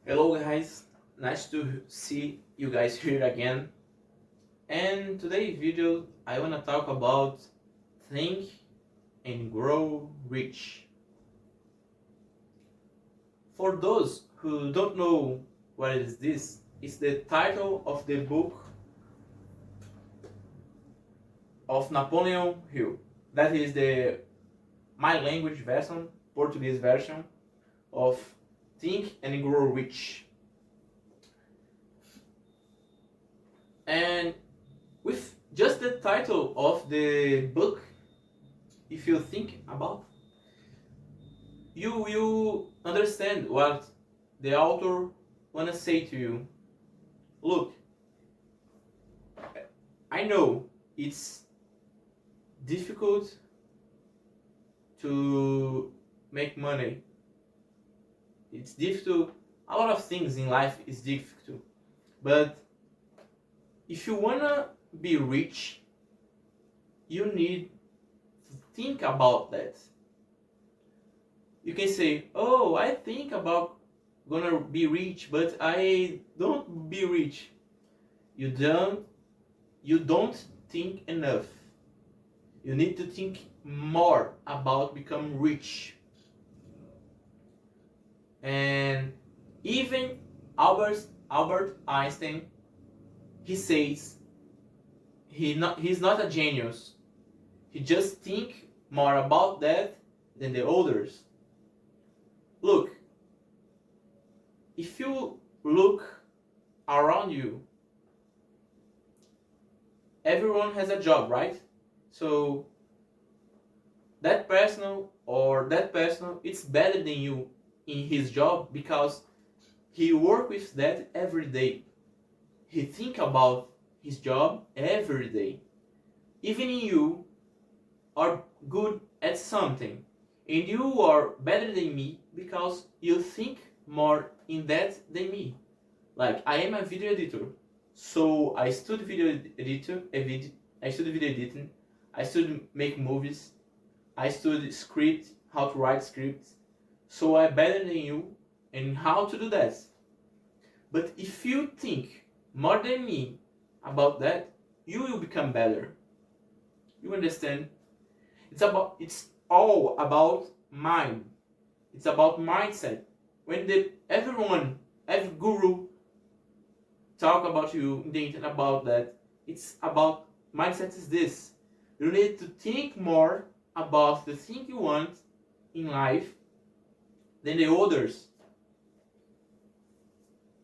Hello guys, nice to see you guys here again. And today's video I wanna talk about think and grow rich. For those who don't know what is this, it's the title of the book of Napoleon Hill. That is the my language version, Portuguese version of Think and Grow Rich. And with just the title of the book, if you think about, you will understand what the author wanna say to you. Look, I know it's difficult to make money. It's difficult. A lot of things in life is difficult, but if you wanna be rich, you need to think about that. You can say, "Oh, I think about gonna be rich, but I don't be rich." You don't think enough. You need to think more about become rich. And even Albert Einstein, he says he's not a genius. He just think more about that than the others. Look, if you look around you, everyone has a job, right? So that person it's better than you in his job because he work with that every day. He think about his job every day. Even you are good at something and you are better than me because you think more in that than me. Like I am a video editor, so I study video I study video editing, I study make movies, I study script, how to write scripts. So I'm better than you in how to do that. But if you think more than me about that, you will become better. You understand? It's all about mind. It's about mindset. When every guru talk about you in the internet about that, it's about mindset is this. You need to think more about the thing you want in life than the others.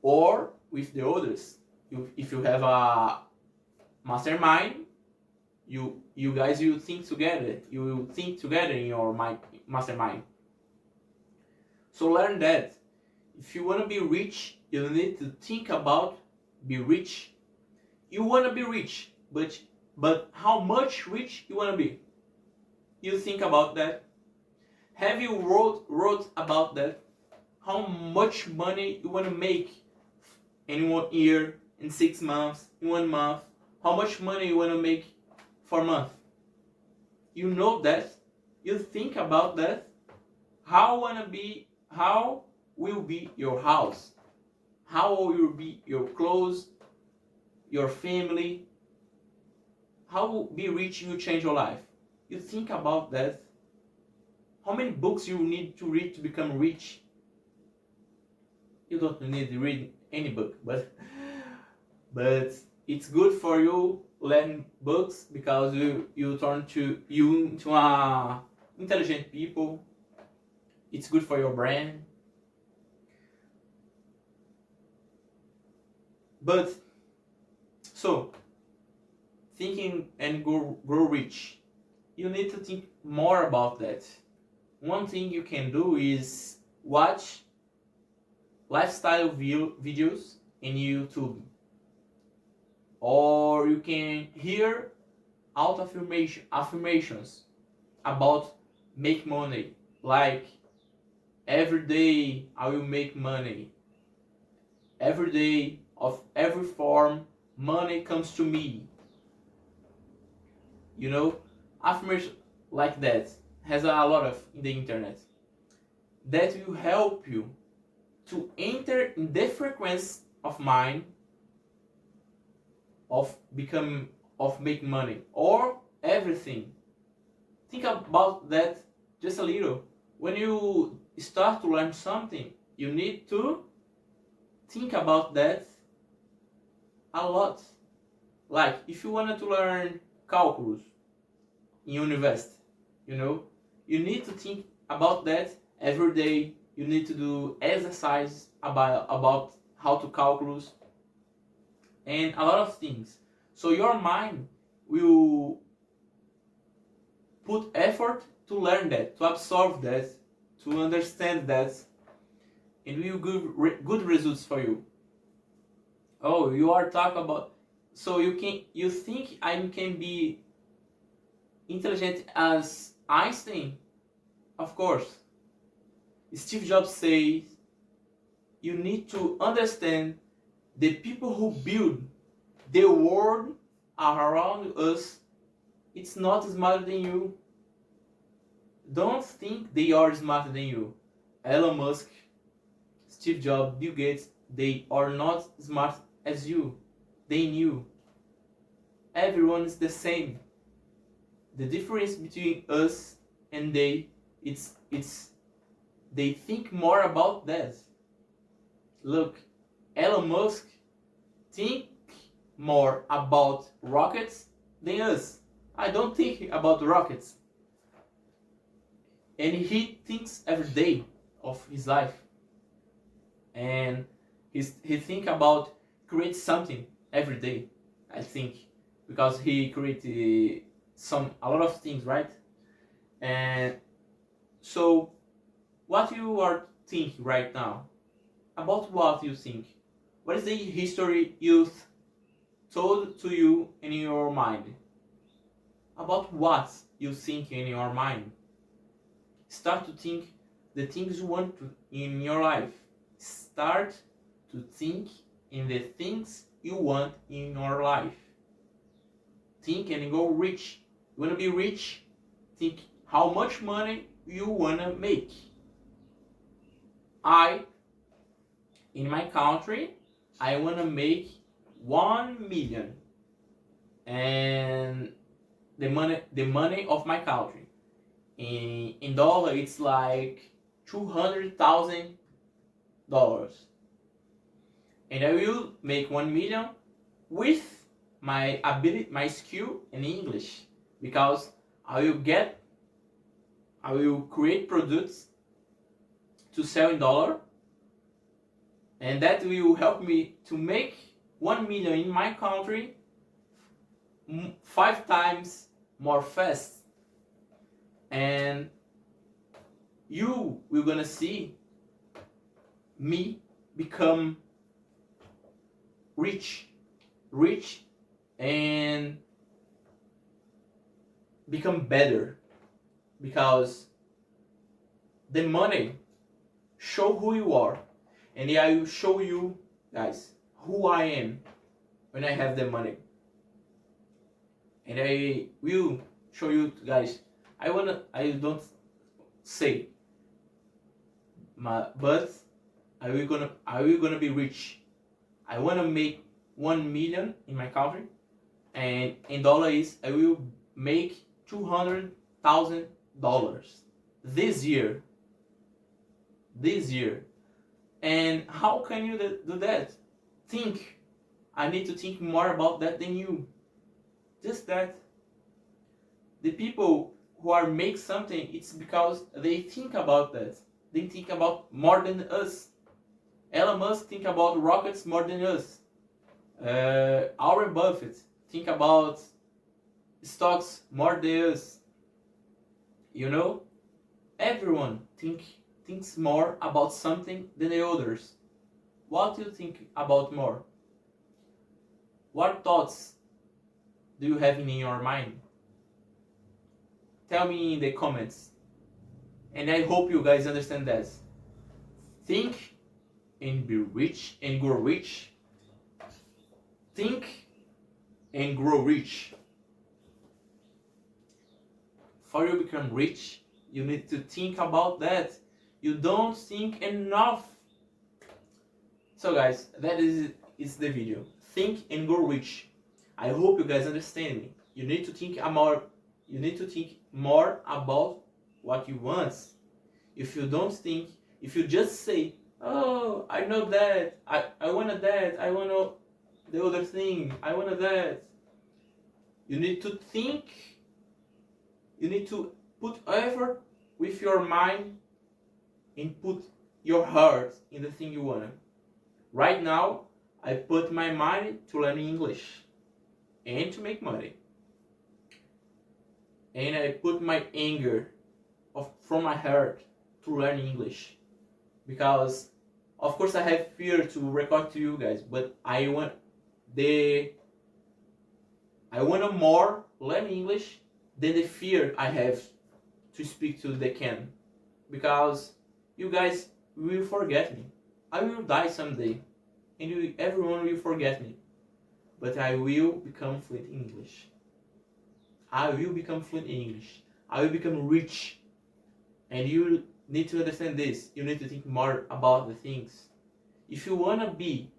Or with the others. If you have a mastermind, you guys will think together. You will think together in your mastermind. So learn that. If you want to be rich, you need to think about be rich. You want to be rich, but how much rich you want to be? You think about that. Have you wrote about that? How much money you want to make in 1 year, in 6 months, in 1 month? How much money you want to make for a month? You know that. You think about that. How will be your house? How will be your clothes, your family? How will be rich you change your life? You think about that. How many books you need to read to become rich? You don't need to read any book, but it's good for you learn books because you turn you into a intelligent people. It's good for your brain. But so thinking and grow rich, you need to think more about that. One thing you can do is watch lifestyle videos in YouTube, or you can hear affirmations about make money, like every day I will make money, every day of every form money comes to me. You know, affirmation like that has a lot of in the internet that will help you to enter in the frequency of mind of making money or everything. Think about that just a little. When you start to learn something, you need to think about that a lot. Like if you wanted to learn calculus in university, you need to think about that every day. You need to do exercise about how to calculus and a lot of things. So your mind will put effort to learn that, to absorb that, to understand that, and will give good results for you. Oh, you are talking about, so you think I can be intelligent as Einstein? Of course. Steve Jobs says you need to understand the people who build the world around us. It's not smarter than you. Don't think they are smarter than you. Elon Musk, Steve Jobs, Bill Gates, they are not smart as you. They knew. Everyone is the same. The difference between us and they, it's they think more about that. Look, Elon Musk think more about rockets than us. I don't think about rockets. And he thinks every day of his life. And he think about create something every day, I think. Because he created a lot of things, right? And so what you are thinking right now? About what you think? What is the history youth told to you in your mind? About what you think in your mind? Start to think the things you want to in your life. Start to think in the things you want in your life. Think and go rich. You want to be rich? Think how much money you want to make. In my country, I want to make 1 million. And the money of my country. In dollar, it's like $200,000. And I will make 1 million with my ability, my skill in English, because I will create products to sell in dollar, and that will help me to make 1 million in my country 5 times more fast. And you will gonna see me become rich and become better, because the money show who you are, and I will show you guys who I am when I have the money, and I will show you guys. I don't say, but I will gonna be rich. I wanna make 1 million in my country, and in dollars I will make $200,000 this year. And how can you do that? Think. I need to think more about that than you. Just that. The people who are make something, it's because they think about that. They think about more than us. Elon Musk think about rockets more than us. Warren Buffett think about stocks more than us. Everyone thinks more about something than the others. What do you think about more? What thoughts do you have in your mind? Tell me in the comments. And I hope you guys understand that. Think and be rich and grow rich. Think and grow rich. For you become rich, you need to think about that. You don't think enough So guys, that is the video. Think and go rich. I hope you guys understand me. You need to think more about what you want. If you don't think, if you just say, oh, I know that, I wanna that, I wanna the other thing, I wanna that. You need to think, you need to put effort with your mind and put your heart in the thing you want. Right now, I put my mind to learn English and to make money. And I put my anger from my heart to learn English. Because, of course, I have fear to record to you guys, but I want to more learn English than the fear I have to speak to the can. Because you guys will forget me. I will die someday, and everyone will forget me. But I will become fluent in English. I will become fluent in English. I will become rich. And you need to understand this. You need to think more about the things. If you want to be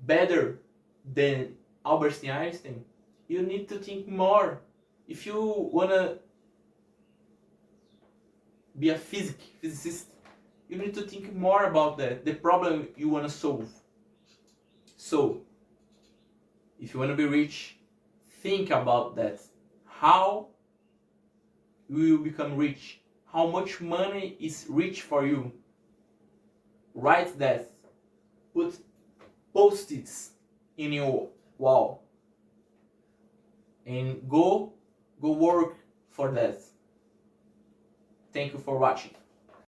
better than Albert Einstein, you need to think more. If you want to be a physicist, you need to think more about that, the problem you want to solve. So, if you want to be rich, think about that. How you will become rich? How much money is rich for you? Write that. Put post-its in your wall. And go work for that. Thank you for watching.